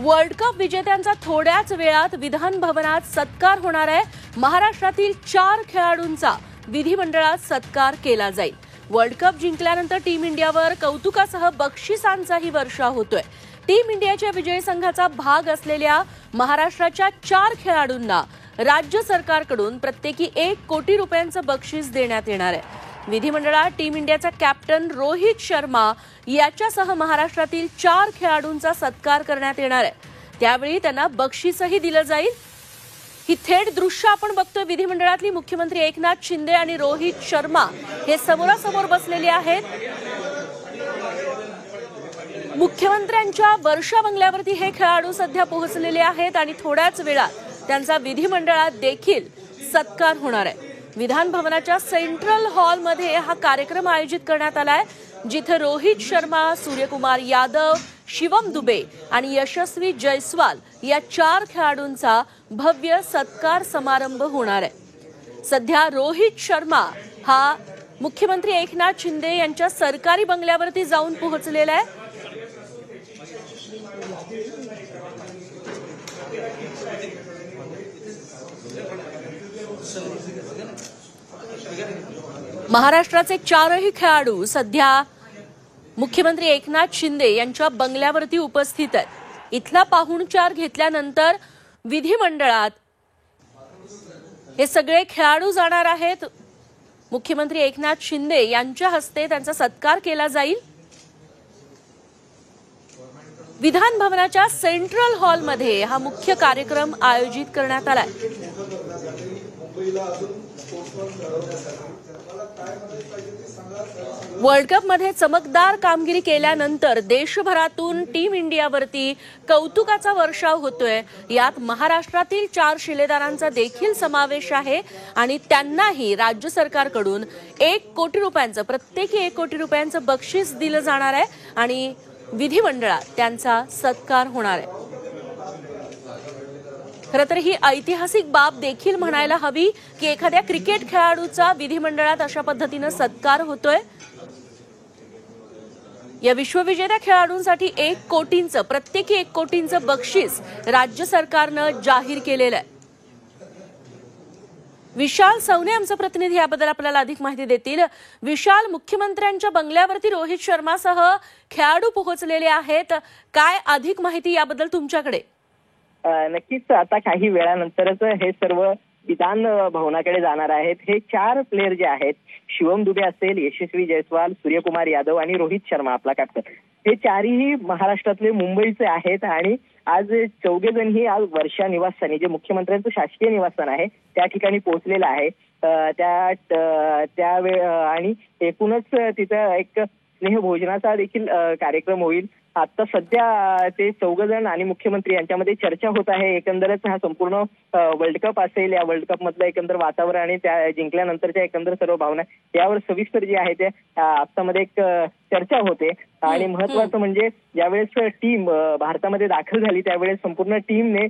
World cup विजेत्यांचा थोड्याच वेळात विधान भवनात सत्कार होणार आहे। महाराष्ट्रातील 4 खेळाडूंचा विधिमंडळात सत्कार केला जाईल। वर्ल्ड कप जिंकल्यानंतर टीम इंडियावर कौतुकासह बक्षिसांचाही वर्षाव होतोय। टीम इंडियाच्या विजयी संघाचा भाग असलेल्या महाराष्ट्राच्या 4 खेळाडूंना राज्य सरकारकडून प्रत्येकी 1 कोटी रुपयांचं बक्षीस देण्यात येणार आहे। विधिमंडळात टीम इंडियाचा कॅप्टन रोहित शर्मा याच्यासह महाराष्ट्रातील 4 खेळाडूंचा सत्कार करण्यात येणार आहे। त्यावेळी त्यांना बक्षीसही दिलं जाईल। ही थेट दृश्य आपण बघतोय। विधिमंडळातली मुख्यमंत्री एकनाथ शिंदे आणि रोहित शर्मा हे समोरासमोर बसलेले आहेत। मुख्यमंत्र्यांच्या वर्षा बंगल्यावरती हे खेळाडू सध्या पोहोचलेले आहेत आणि थोड्याच वेळात त्यांचा विधिमंडळात देखील सत्कार होणार आहे। विधान भवनाच्या सेंट्रल हॉलमध्ये हा कार्यक्रम आयोजित करण्यात आलाय, जिथे रोहित शर्मा, सूर्यकुमार यादव, शिवम दुबे आणि यशस्वी जयस्वाल या 4 खेळाडूंचा भव्य सत्कार समारंभ होणार आहे। सध्या रोहित शर्मा हा मुख्यमंत्री एकनाथ शिंदे यांच्या सरकारी बंगल्यावरती जाऊन पोहोचलेला आहे। महाराष्ट्राचे 4ही खेळाडू सध्या मुख्यमंत्री एकनाथ शिंदे यांच्या बंगल्यावरती उपस्थित आहेत। इथला पाहुणचार घेतल्यानंतर विधिमंडळात हे सगळे खेळाडू जाणार आहेत। मुख्यमंत्री एकनाथ शिंदे यांच्या हस्ते त्यांचा सत्कार केला जाईल। विधान भवनाच्या सेंट्रल हॉलमध्ये हा मुख्य कार्यक्रम आयोजित करण्यात आलाय। वर्ल्ड कप मध्ये चमकदार कामगिरी केल्यानंतर देशभरातून टीम इंडियावरती कौतुकाचा वर्षाव होतोय। यात महाराष्ट्रातील 4 शिलेदारांचा देखील समावेश आहे आणि त्यांनाही राज्य सरकारकडून 1 कोटी रुपयांचं प्रत्येकी 1 कोटी रुपयांचं बक्षीस दिलं जाणार आहे आणि विधिमंडळात त्यांचा सत्कार होणार आहे। खरं तर ही ऐतिहासिक बाब देखील म्हणायला हवी की एखाद्या क्रिकेट खेळाडूचा विधिमंडळात अशा पद्धतीने सत्कार होतोय। या विश्वविजेत्या खेळाडूंसाठी 1 कोटींचं प्रत्येकी 1 कोटींचं बक्षीस राज्य सरकारनं जाहीर केलेलं आहे। विशाल सवने आमचे प्रतिनिधी याबद्दल आपल्याला अधिक माहिती देतील। विशाल, मुख्यमंत्र्यांच्या बंगल्यावरती रोहित शर्मासह खेळाडू पोहोचलेले आहेत, काय अधिक माहिती याबद्दल तुमच्याकडे? नक्कीच आता काही वेळानंतरच हे सर्व विधान भवनाकडे जाणार आहेत। हे 4 प्लेयर जे आहेत, शिवम दुबे असेल, यशस्वी जयस्वाल, सूर्यकुमार यादव आणि रोहित शर्मा आपला कॅप्टन, हे 4ही महाराष्ट्रातले मुंबईचे आहेत आणि आज 4 जणही आज वर्षा निवासस्थानी जे मुख्यमंत्र्यांचं शासकीय निवासस्थान आहे त्या ठिकाणी पोहोचलेलं आहे। आणि एकूणच तिथं एक स्नेहभोजनाचा देखील कार्यक्रम होईल। आता सध्या ते 4 जण आणि मुख्यमंत्री यांच्यामध्ये चर्चा होत आहे। एकंदरच हा संपूर्ण वर्ल्ड कप असेल, या वर्ल्ड कप मधलं एकंदर वातावरण आणि त्या जिंकल्यानंतरच्या एकंदर सर्व भावना यावर सविस्तर जे आहे ते आत्तामध्ये एक चर्चा होते। आणि महत्वाचं म्हणजे ज्यावेळेस टीम भारतामध्ये दाखल झाली त्यावेळेस संपूर्ण टीमने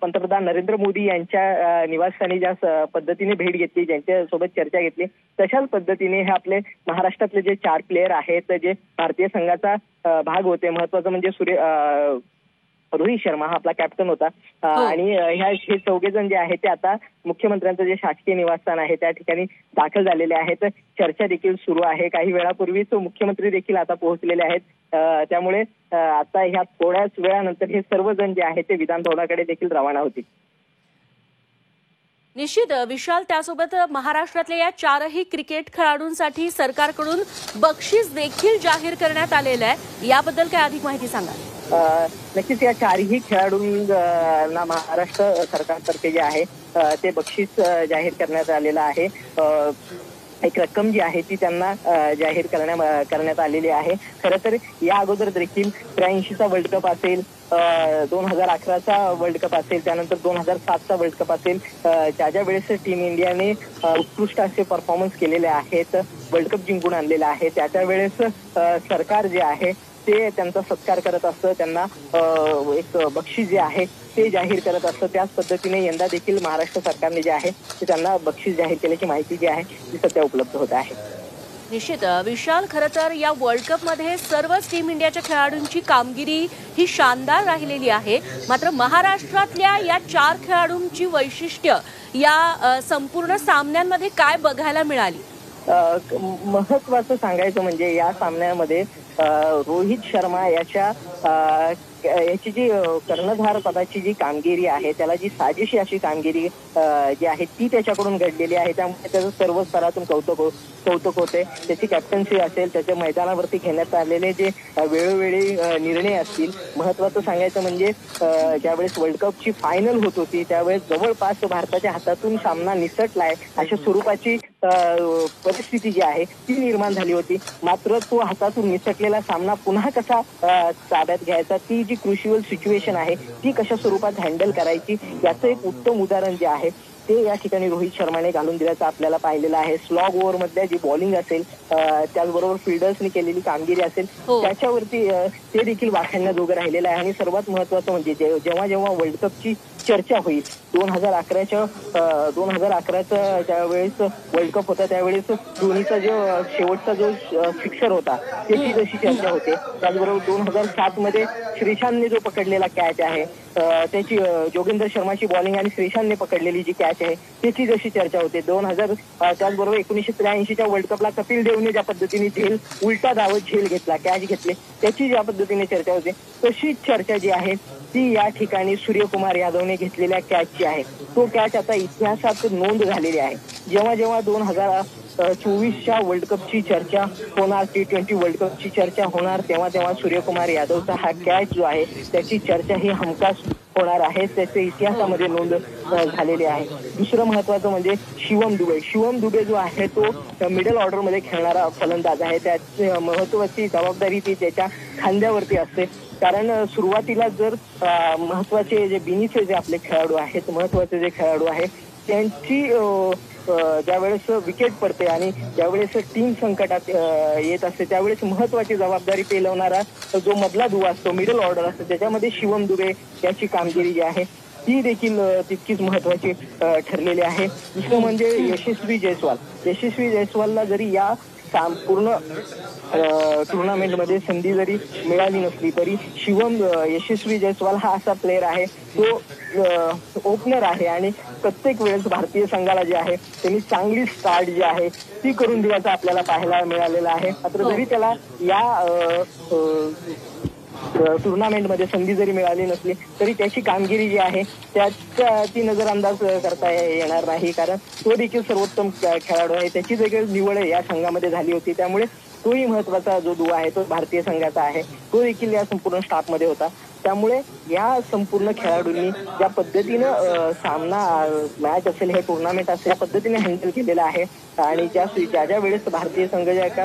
पंतप्रधान नरेंद्र मोदी यांच्या निवासस्थानी ज्या पद्धतीने भेट घेतली, ज्यांच्यासोबत चर्चा घेतली, तशाच पद्धतीने हे आपले महाराष्ट्रातले जे 4 प्लेयर आहेत जे भारतीय संघाचा भाग होते। महत्वाचं म्हणजे रोहित शर्मा हा आपला कॅप्टन होता आणि हे 4 जण जे आहेत ते आता मुख्यमंत्र्यांचं जे शासकीय निवासस्थान आहे त्या ठिकाणी दाखल झालेले आहेत। चर्चा देखील सुरू आहे। काही वेळापूर्वीच मुख्यमंत्री देखील आता पोहोचलेले आहेत। त्यामुळे आता ह्या थोड्याच वेळानंतर हे सर्व जण जे आहेत ते विधान भवनाकडे देखील रवाना होतील। निश्चित विशाल, त्यासोबत महाराष्ट्रातल्या या 4ही क्रिकेट खेळाडूंसाठी सरकारकडून बक्षीस देखील जाहीर करण्यात आलेलं आहे, याबद्दल काय अधिक माहिती सांगा? नक्कीच या 4ही खेळाडूंना महाराष्ट्र सरकारतर्फे जे आहे ते बक्षीस जाहीर करण्यात आलेलं आहे। एक रक्कम जी आहे ती त्यांना जाहीर करण्यात आलेली आहे। खरं तर या अगोदर देखील 83चा वर्ल्ड कप असेल, 2011चा वर्ल्ड कप असेल, त्यानंतर 2007चा वर्ल्ड कप असेल, ज्या वेळेस टीम इंडियाने उत्कृष्ट असे परफॉर्मन्स केलेले आहेत, वर्ल्ड कप जिंकून आणलेला आहे, त्या वेळेस सरकार जे आहे ते त्यांचा सत्कार करत असतं, त्यांना एक बक्षीस जे आहे ते जाहीर करत असतं। त्याच पद्धतीने यंदा देखील महाराष्ट्र सरकारने जे आहे ते त्यांना बक्षीस जाहीर केल्याची माहिती जी आहे ती सध्या उपलब्ध होत आहे। निश्चित विशाल, खरं तर या वर्ल्ड कपमध्ये सर्वच टीम इंडियाच्या खेळाडूंची कामगिरी ही शानदार राहिलेली आहे. मात्र महाराष्ट्रातल्या या 4 खेळाडूंची वैशिष्ट्य या संपूर्ण सामन्यांमध्ये काय बघायला मिळाली? महत्वाचं सांगायचं म्हणजे या सामन्यामध्ये रोहित शर्मा याची जी कर्णधार पदाची जी कामगिरी आहे, त्याला जी साजेशी अशी कामगिरी जी आहे ती त्याच्याकडून घडलेली आहे. त्यामुळे त्याचं सर्व स्तरातून कौतुक होते. त्याची कॅप्टन्सी असेल, त्याच्या मैदानावरती घेण्यात आलेले जे वेळोवेळी निर्णय असतील. महत्वाचं सांगायचं म्हणजे ज्यावेळेस वर्ल्ड कपची फायनल होत होती त्यावेळेस जवळपास भारताच्या हातातून सामना निसटलाय अशा स्वरूपाची परिस्थिती जी आहे ती निर्माण झाली होती. मात्र तो हातातून निसटलेला सामना पुन्हा कसा ताब्यात घ्यायचा, ती जी क्रुशियल सिच्युएशन आहे ती कशा स्वरूपात हँडल करायची, याचं एक उत्तम उदाहरण जे आहे ते या ठिकाणी रोहित शर्माने घालून दिल्याचं आपल्याला पाहिलेलं आहे. स्लॉग ओव्हर मधल्या जी बॉलिंग असेल, त्याचबरोबर फिल्डर्सनी केलेली कामगिरी असेल, त्याच्यावरती ते देखील वाखाणण्याजोगं राहिलेलं आहे. आणि सर्वात महत्वाचं म्हणजे जेव्हा वर्ल्ड कपची चर्चा होईल, 2011चा ज्यावेळेस वर्ल्ड कप होता त्यावेळेस धोनीचा शेवटचा जो फिक्सर होता त्याची जशी चर्चा होते, त्याचबरोबर 2007 मध्ये श्रीशांतने जो पकडलेला कॅच आहे, त्याची जोगेंद्र शर्माची बॉलिंग आणि श्रीशांतने पकडलेली जी कॅच आहे त्याची जशी चर्चा होते, त्याचबरोबर 1983च्या वर्ल्ड कपला कपिल देवने ज्या पद्धतीने उलटा धावत झेल घेतला, कॅच घेतले, त्याची ज्या पद्धतीने चर्चा होते तशीच चर्चा जी आहे ती या ठिकाणी सूर्यकुमार यादवने घेतलेल्या कॅचची आहे. तो कॅच आता इतिहासात नोंद झालेली आहे. जेव्हा 2024च्या वर्ल्ड कपची चर्चा होणार, T20 वर्ल्ड कपची चर्चा होणार, तेव्हा सूर्यकुमार यादवचा हा कॅच जो आहे त्याची चर्चा ही हमखास होणार आहे. त्याचे इतिहासामध्ये नोंद झालेली आहे. दुसरं महत्वाचं म्हणजे शिवम दुबे जो आहे तो मिडल ऑर्डरमध्ये खेळणारा फलंदाज आहे. त्याची महत्वाची जबाबदारी ती त्याच्या खांद्यावरती असते. कारण सुरुवातीला जर महत्वाचे जे बिनीचे जे आपले खेळाडू आहेत, महत्वाचे जे खेळाडू आहेत त्यांची ज्यावेळेस विकेट पडते आणि ज्यावेळेस टीम संकटात येत असते त्यावेळेस महत्वाची जबाबदारी पेलवणारा जो मधला दुवा असतो, मिडल ऑर्डर असतो, त्याच्यामध्ये शिवम दुबे याची कामगिरी जी आहे ती देखील तितकीच महत्वाची ठरलेली आहे. दुसरं म्हणजे यशस्वी जयस्वालला जरी या पूर्ण टुर्नामेंटमध्ये संधी जरी मिळाली नसली तरी यशस्वी जयस्वाल हा असा प्लेअर आहे तो ओपनर आहे आणि प्रत्येक वेळेस भारतीय संघाला जे आहे त्यांनी चांगली स्टार्ट जी आहे ती करून दिल्याचं आपल्याला पाहायला मिळालेलं आहे. मात्र जरी त्याला या टुर्नामेंटमध्ये संधी जरी मिळाली नसली तरी त्याची कामगिरी जी आहे ती नजरअंदाज करता येणार नाही. कारण तो देखील सर्वोत्तम खेळाडू आहे. त्याची देखील निवड या संघामध्ये झाली होती. त्यामुळे तोही महत्वाचा जो दुवा आहे तो भारतीय संघाचा आहे, तो देखील या संपूर्ण स्टाफमध्ये होता. त्यामुळे या संपूर्ण खेळाडूंनी ज्या पद्धतीनं सामना मॅच असेल, हे टुर्नामेंट असेल, या पद्धतीने हँडल केलेलं आहे. आणि ज्या वेळेस भारतीय संघ ज्या एका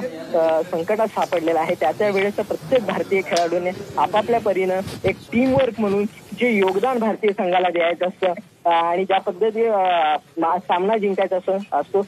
संकटात सापडलेला आहे त्या वेळेस प्रत्येक भारतीय खेळाडूने आपापल्या परीनं एक टीम वर्क म्हणून जे योगदान भारतीय संघाला द्यायचं असतं आणि ज्या पद्धतीने सामना जिंकायचा असतो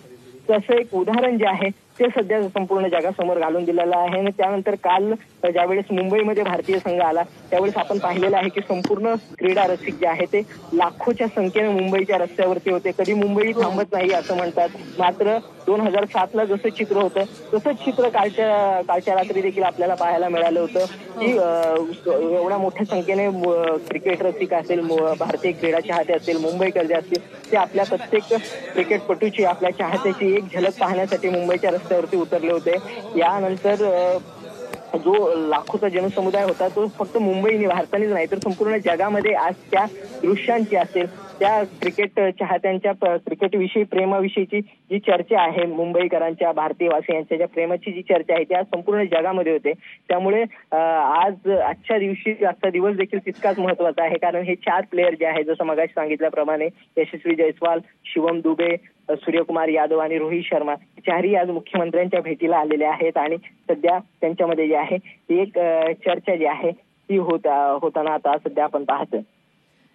तसं एक उदाहरण जे आहे ते सध्या संपूर्ण जगासमोर घालून दिलेलं आहे. आणि त्यानंतर काल ज्यावेळेस मुंबईमध्ये भारतीय संघ आला त्यावेळेस आपण पाहिलेलं आहे की संपूर्ण क्रीडा रसिक जे आहे ते लाखोच्या संख्येने मुंबईच्या रस्त्यावरती होते. कधी मुंबई थांबत नाही असं म्हणतात. मात्र 2007ला जसं चित्र होतं तसंच चित्र कालच्या रात्री देखील आपल्याला पाहायला मिळालं होतं की एवढ्या मोठ्या संख्येने क्रिकेट रसिक असेल, भारतीय क्रीडा चाहते असेल, मुंबईकर जे असतील ते आपल्या प्रत्येक क्रिकेटपटूची, आपल्या चाहत्याची एक झलक पाहण्यासाठी मुंबईच्या रस्त्यावरती उतरले होते. यानंतर जो लाखोचा जनसमुदाय होता तो फक्त मुंबईने, भारतानेच नाही तर संपूर्ण जगामध्ये आज त्या दृश्यांची असेल, त्या क्रिकेट चाहत्यांच्या क्रिकेटविषयी प्रेमाविषयीची जी चर्चा आहे, मुंबईकरांच्या, भारतीयवासियांच्या ज्या प्रेमाची जी चर्चा आहे त्या संपूर्ण जगामध्ये होते. त्यामुळे आजचा दिवस देखील तितकाच महत्वाचा आहे. कारण हे 4 प्लेयर जे आहेत, जसं मगाशी सांगितल्याप्रमाणे यशस्वी जयस्वाल, शिवम दुबे, सूर्यकुमार यादव आणि रोहित शर्मा, चारही आज मुख्यमंत्र्यांच्या भेटीला आलेले आहेत आणि सध्या त्यांच्यामध्ये जे आहे ती एक चर्चा जी आहे ती होताना आता सध्या आपण पाहतोय.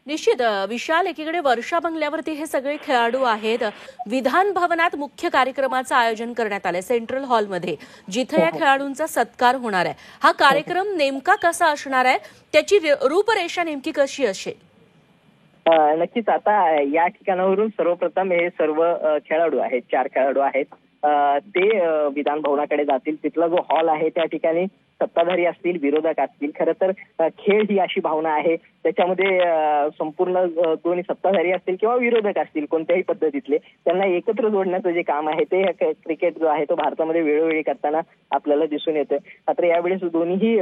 निश्चित विशाल, एकीकडे वर्षा बंगल्यावरती हे सगळे खेळाडू आहेत. विधान भवनात मुख्य कार्यक्रमाचं आयोजन करण्यात आलंय सेंट्रल हॉलमध्ये, जिथे या खेळाडूंचा सत्कार होणार आहे. हा कार्यक्रम नेमका कसा असणार आहे, त्याची रूपरेषा नेमकी कशी असेल? नक्कीच आता या ठिकाणावरून सर्वप्रथम हे सर्व खेळाडू आहेत, 4 खेळाडू आहेत, ते विधान भवनाकडे जातील. तिथला जो हॉल आहे त्या ठिकाणी सत्ताधारी असतील, विरोधक असतील. खरं तर खेळ ही अशी भावना आहे त्याच्यामध्ये संपूर्ण दोन्ही सत्ताधारी असतील किंवा विरोधक असतील कोणत्याही पद्धतीतले, त्यांना एकत्र जोडण्याचं जे काम आहे ते क्रिकेट जो आहे तो भारतामध्ये वेळोवेळी करताना आपल्याला दिसून येतं. मात्र यावेळेस दोन्हीही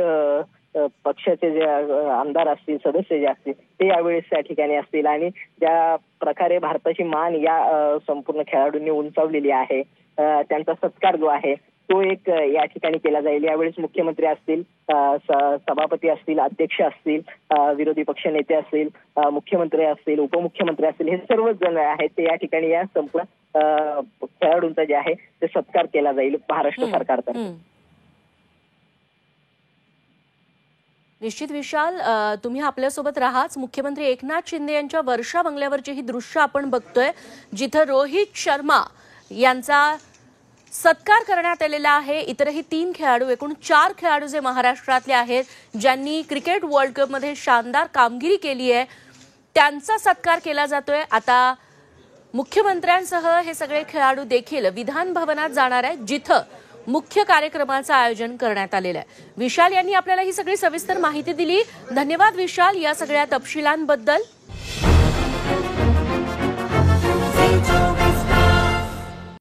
पक्षाचे जे आमदार असतील, सदस्य जे असतील ते यावेळेस त्या ठिकाणी असतील आणि ज्या प्रकारे भारताची मान या संपूर्ण खेळाडूंनी उंचावलेली आहे त्यांचा सत्कार जो आहे तो एक या ठिकाणी केला जाईल. यावेळेस मुख्यमंत्री असतील, सभापती असतील, अध्यक्ष असतील, विरोधी पक्ष नेते असतील, मुख्यमंत्री असतील, उपमुख्यमंत्री असतील, हे सर्वच जण आहेत ते या ठिकाणी या संपूर्ण खेळाडूंचा जे आहे ते सत्कार केला जाईल महाराष्ट्र सरकारतर्फे. निश्चित विशाल, तुम्ही आपल्यासोबत राहाच. मुख्यमंत्री एकनाथ शिंदे यांच्या वर्षा बंगल्यावरची ही दृश्य आपण बघतोय जिथं रोहित शर्मा यांचा सत्कार करण्यात आलेला आहे. इतरही 3 खेळाडू, एकूण 4 खेळाडू जे महाराष्ट्रातले आहेत ज्यांनी क्रिकेट वर्ल्ड कपमध्ये शानदार कामगिरी केली आहे त्यांचा सत्कार केला जातोय. आता मुख्यमंत्र्यांसह हे सगळे खेळाडू देखील विधान भवनात जाणार आहेत जिथं मुख्य कार्यक्रमाचं आयोजन करण्यात आलेलं आहे. विशाल यांनी आपल्याला ही सगळी सविस्तर माहिती दिली. धन्यवाद विशाल या सगळ्या तपशिलांबद्दल.